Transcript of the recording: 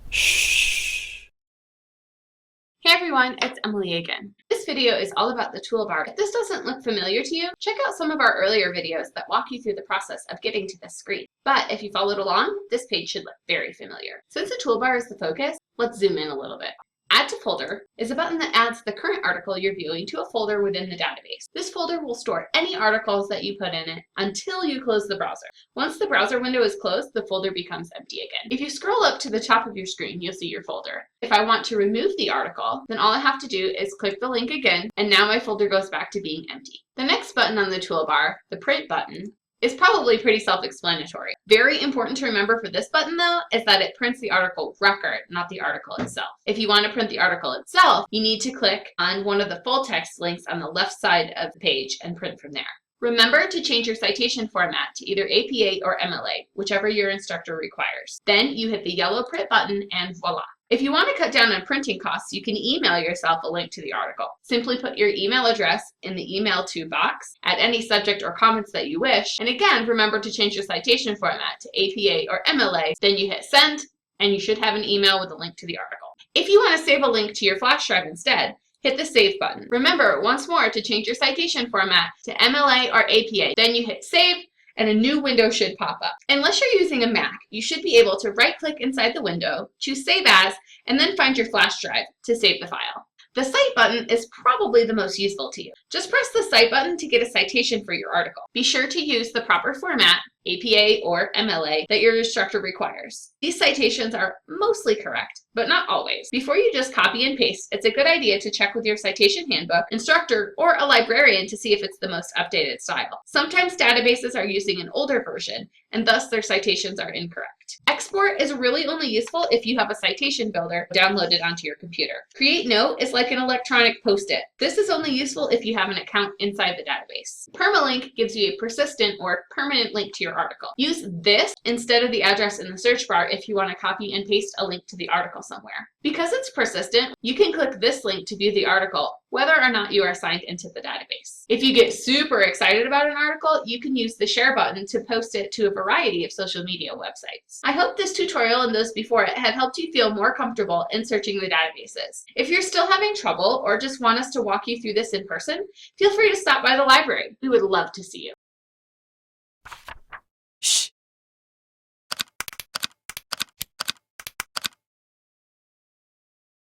Shh. Hey everyone, it's Emily again. This video is all about the toolbar. If this doesn't look familiar to you, check out some of our earlier videos that walk you through the process of getting to this screen. But if you followed along, this page should look very familiar. Since the toolbar is the focus, let's zoom in a little bit. Add to Folder is a button that adds the current article you're viewing to a folder within the database. This folder will store any articles that you put in it until you close the browser. Once the browser window is closed, the folder becomes empty again. If you scroll up to the top of your screen, you'll see your folder. If I want to remove the article, then all I have to do is click the link again, and now my folder goes back to being empty. The next button on the toolbar, the Print button, is probably pretty self-explanatory. Very important to remember for this button though is that it prints the article record, not the article itself. If you want to print the article itself, you need to click on one of the full text links on the left side of the page and print from there. Remember to change your citation format to either APA or MLA, whichever your instructor requires. Then you hit the yellow print button and voila. If you want to cut down on printing costs, you can email yourself a link to the article. Simply put your email address in the email to box, add any subject or comments that you wish, and again, remember to change your citation format to APA or MLA, then you hit send, and you should have an email with a link to the article. If you want to save a link to your flash drive instead, hit the Save button. Remember, once more, to change your citation format to MLA or APA, then you hit Save, and a new window should pop up. Unless you're using a Mac, you should be able to right-click inside the window, choose Save As, and then find your flash drive to save the file. The Cite button is probably the most useful to you. Just press the Cite button to get a citation for your article. Be sure to use the proper format, APA or MLA, that your instructor requires. These citations are mostly correct, but not always. Before you just copy and paste, it's a good idea to check with your citation handbook, instructor, or a librarian to see if it's the most updated style. Sometimes databases are using an older version, and thus their citations are incorrect. Export is really only useful if you have a citation builder downloaded onto your computer. Create Note is like an electronic post-it. This is only useful if you have an account inside the database. Permalink gives you a persistent or permanent link to your article. Use this instead of the address in the search bar if you want to copy and paste a link to the article somewhere. Because it's persistent, you can click this link to view the article, whether or not you are signed into the database. If you get super excited about an article, you can use the share button to post it to a variety of social media websites. I hope this tutorial and those before it have helped you feel more comfortable in searching the databases. If you're still having trouble or just want us to walk you through this in person, feel free to stop by the library. We would love to see you.